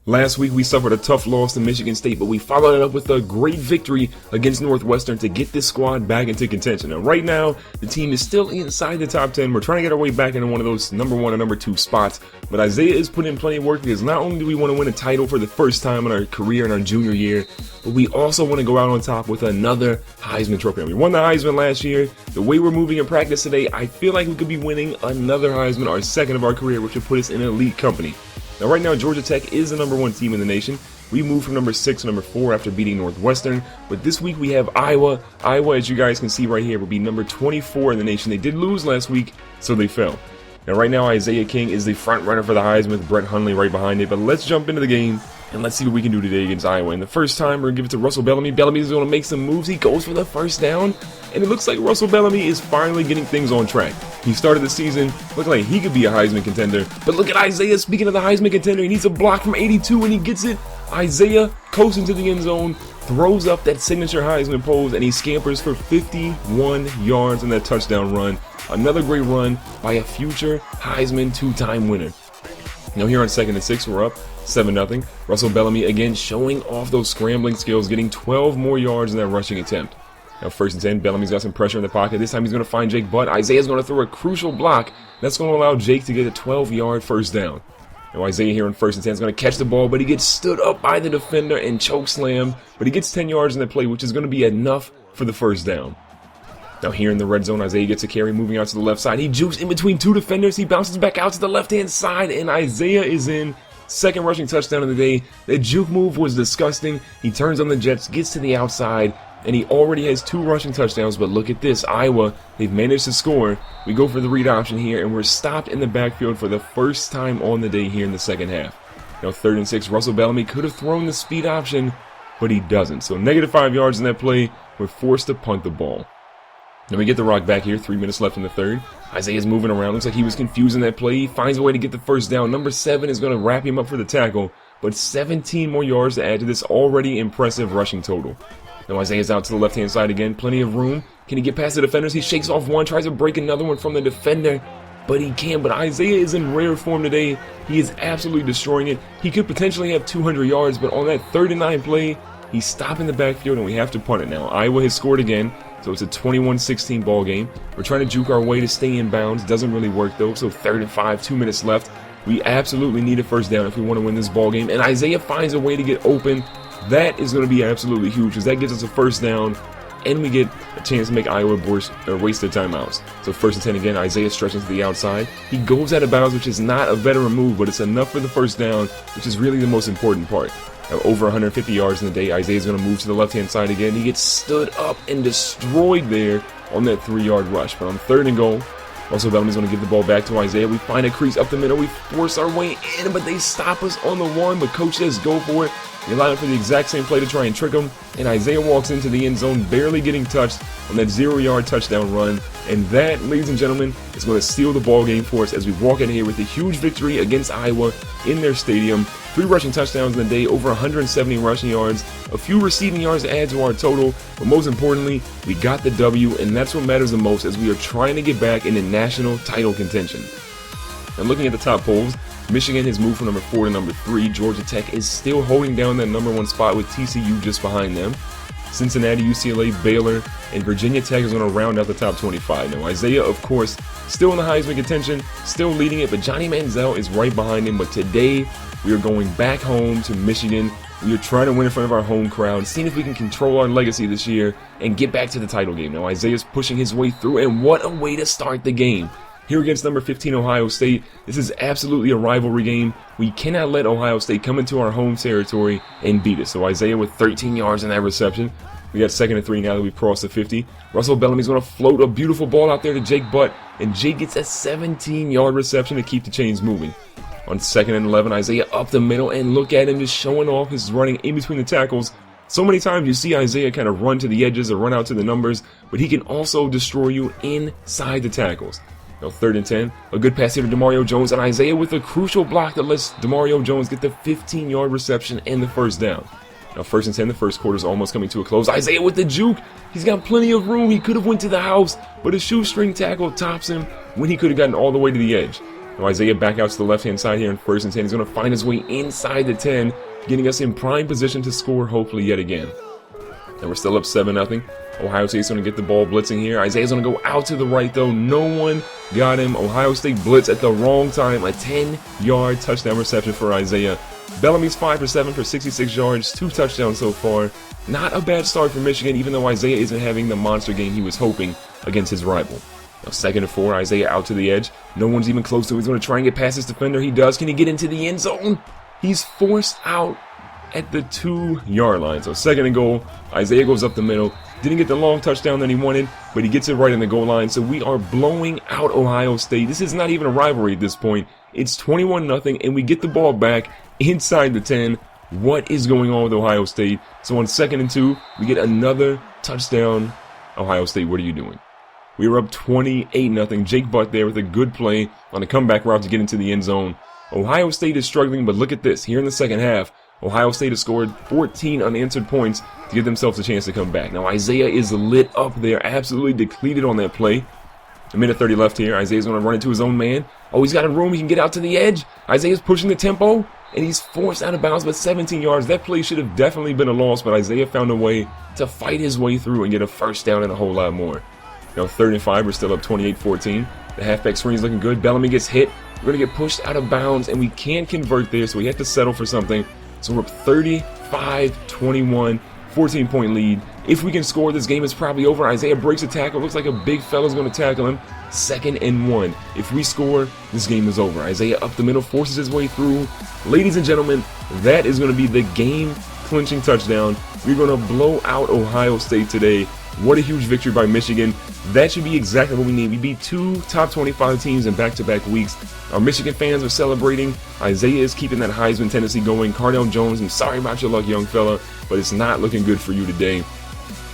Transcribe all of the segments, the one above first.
Last week we suffered a tough loss to Michigan State, but we followed it up with a great victory against Northwestern to get this squad back into contention. Now right now, the team is still inside the top 10. We're trying to get our way back into one of those number 1 or number 2 spots, but Isaiah is putting in plenty of work because not only do we want to win a title for the first time in our career in our junior year, but we also want to go out on top with another Heisman Trophy. We won the Heisman last year. The way we're moving in practice today, I feel like we could be winning another Heisman, our second of our career, which would put us in elite company. Now right now, Georgia Tech is the number 1 team in the nation. We moved from number 6 to number 4 after beating Northwestern, but this week we have Iowa. Iowa, as you guys can see right here, will be number 24 in the nation. They did lose last week, so they fell. Now right now, Isaiah King is the front runner for the Heisman with Brett Hundley right behind it, but let's jump into the game and let's see what we can do today against Iowa. And the first time, we're going to give it to Russell Bellamy. Bellamy is going to make some moves. He goes for the first down, and it looks like Russell Bellamy is finally getting things on track. He started the season looking like he could be a Heisman contender, but look at Isaiah. Speaking of the Heisman contender, he needs a block from 82, and he gets it. Isaiah coasting to the end zone, throws up that signature Heisman pose, and he scampers for 51 yards on that touchdown run. Another great run by a future Heisman 2-time winner. Now here on 2nd and 6, we're up 7-0. Russell Bellamy again showing off those scrambling skills, getting 12 more yards in that rushing attempt. Now 1st and 10, Bellamy's got some pressure in the pocket. This time he's going to find Jake Butt. Isaiah's going to throw a crucial block. That's going to allow Jake to get a 12-yard first down. Now Isaiah here on 1st and 10 is going to catch the ball, but he gets stood up by the defender and choke slam. But he gets 10 yards in that play, which is going to be enough for the first down. Now here in the red zone, Isaiah gets a carry, moving out to the left side. He jukes in between 2 defenders. He bounces back out to the left-hand side, and Isaiah is in. Second rushing touchdown of the day. The juke move was disgusting. He turns on the Jets, gets to the outside, and he already has 2 rushing touchdowns. But look at this. Iowa, they've managed to score. We go for the read option here, and we're stopped in the backfield for the first time on the day here in the second half. Now 3rd and 6, Russell Bellamy could have thrown the speed option, but he doesn't. So -5 yards in that play. We're forced to punt the ball. Then we get the rock back here, 3 minutes left in the third. Isaiah's moving around. Looks like he was confused in that play. He finds a way to get the first down. Number 7 is going to wrap him up for the tackle, but 17 more yards to add to this already impressive rushing total. Now Isaiah's out to the left-hand side again. Plenty of room. Can he get past the defenders? He shakes off one, tries to break another one from the defender, but he can't. But Isaiah is in rare form today. He is absolutely destroying it. He could potentially have 200 yards, but on that 3rd and 9 play, he's stopping the backfield, and we have to punt it now. Iowa has scored again. So it's a 21-16 ball game. We're trying to juke our way to stay in bounds. Doesn't really work though. So 3rd and 5, 2 minutes left. We absolutely need a first down if we want to win this ball game. And Isaiah finds a way to get open. That is going to be absolutely huge because that gives us a first down, and we get a chance to make Iowa waste their timeouts. So 1st and 10 again. Isaiah stretches to the outside. He goes out of bounds, which is not a veteran move, but it's enough for the first down, which is really the most important part. Now, over 150 yards in the day. Isaiah's going to move to the left-hand side again. He gets stood up and destroyed there on that 3-yard rush. But on 3rd and goal, Russell Bellamy's going to give the ball back to Isaiah. We find a crease up the middle. We force our way in, but they stop us on the 1. But coach says go for it. They line up for the exact same play to try and trick him. And Isaiah walks into the end zone, barely getting touched on that 0-yard touchdown run. And that, ladies and gentlemen, is going to seal the ball game for us as we walk in here with a huge victory against Iowa in their stadium. 3 rushing touchdowns in the day, over 170 rushing yards, a few receiving yards to add to our total, but most importantly, we got the W, and that's what matters the most as we are trying to get back into national title contention. And looking at the top polls, Michigan has moved from number 4 to number 3. Georgia Tech is still holding down that number 1 spot with TCU just behind them. Cincinnati, UCLA, Baylor, and Virginia Tech is going to round out the top 25. Now Isaiah, of course, still in the Heisman contention, still leading it, but Johnny Manziel is right behind him. But today, we are going back home to Michigan. We are trying to win in front of our home crowd, seeing if we can control our legacy this year and get back to the title game. Now Isaiah's pushing his way through, and what a way to start the game. Here against number 15 Ohio State, this is absolutely a rivalry game. We cannot let Ohio State come into our home territory and beat us. So Isaiah with 13 yards in that reception. We got 2nd and 3 now that we've crossed the 50. Russell Bellamy's going to float a beautiful ball out there to Jake Butt, and Jake gets a 17-yard reception to keep the chains moving. On 2nd and 11, Isaiah up the middle, and look at him just showing off his running in between the tackles. So many times you see Isaiah kind of run to the edges or run out to the numbers, but he can also destroy you inside the tackles. Now 3rd and 10, a good pass here to Demario Jones, and Isaiah with a crucial block that lets Demario Jones get the 15-yard reception and the first down. Now 1st and 10, the first quarter is almost coming to a close. Isaiah with the juke. He's got plenty of room. He could have went to the house, but a shoestring tackle tops him when he could have gotten all the way to the edge. Now Isaiah back out to the left-hand side here in 1st and 10. He's going to find his way inside the 10, getting us in prime position to score, hopefully, yet again. And we're still up 7-0. Ohio State's going to get the ball blitzing here. Isaiah's going to go out to the right, though. No one got him. Ohio State blitz at the wrong time. A 10-yard touchdown reception for Isaiah. Bellamy's 5 for 7 for 66 yards, 2 touchdowns so far. Not a bad start for Michigan, even though Isaiah isn't having the monster game he was hoping against his rival. Now 2nd and 4, Isaiah out to the edge. No one's even close to him. He's going to try and get past his defender. He does. Can he get into the end zone? He's forced out at the 2-yard line. So 2nd and goal. Isaiah goes up the middle. Didn't get the long touchdown that he wanted, but he gets it right in the goal line. So we are blowing out Ohio State. This is not even a rivalry at this point. It's 21-0, and we get the ball back inside the 10. What is going on with Ohio State? So on 2nd and 2, we get another touchdown. Ohio State, what are you doing? We were up 28-0. Jake Butt there with a good play on a comeback route to get into the end zone. Ohio State is struggling, but look at this. Here in the second half, Ohio State has scored 14 unanswered points to give themselves a chance to come back. Now Isaiah is lit up there, absolutely depleted on that play. A minute 30 left here. Isaiah's going to run into his own man. Oh, he's got a room. He can get out to the edge. Isaiah's pushing the tempo, and he's forced out of bounds, but 17 yards. That play should have definitely been a loss, but Isaiah found a way to fight his way through and get a first down and a whole lot more. Now 3rd and 5, we're still up 28-14. The halfback screen's looking good. Bellamy gets hit. We're going to get pushed out of bounds, and we can't convert there, so we have to settle for something. So we're up 35-21, 14-point lead. If we can score, this game is probably over. Isaiah breaks a tackle. Looks like a big fella's going to tackle him. 2nd and 1. If we score, this game is over. Isaiah up the middle, forces his way through. Ladies and gentlemen, that is going to be the game-clinching touchdown. We're going to blow out Ohio State today. What a huge victory by Michigan. That should be exactly what we need. We beat 2 top 25 teams in back-to-back weeks. Our Michigan fans are celebrating. Isaiah is keeping that Heisman tendency going. Cardale Jones, I'm sorry about your luck, young fella, but it's not looking good for you today.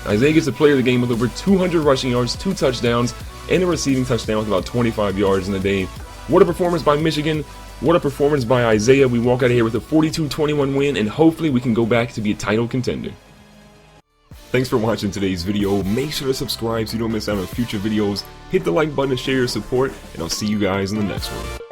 Isaiah gets the player of the game with over 200 rushing yards, 2 touchdowns, and a receiving touchdown with about 25 yards in the day. What a performance by Michigan. What a performance by Isaiah. We walk out of here with a 42-21 win, and hopefully we can go back to be a title contender. Thanks for watching today's video. Make sure to subscribe so you don't miss out on future videos. Hit the like button to share your support, and I'll see you guys in the next one.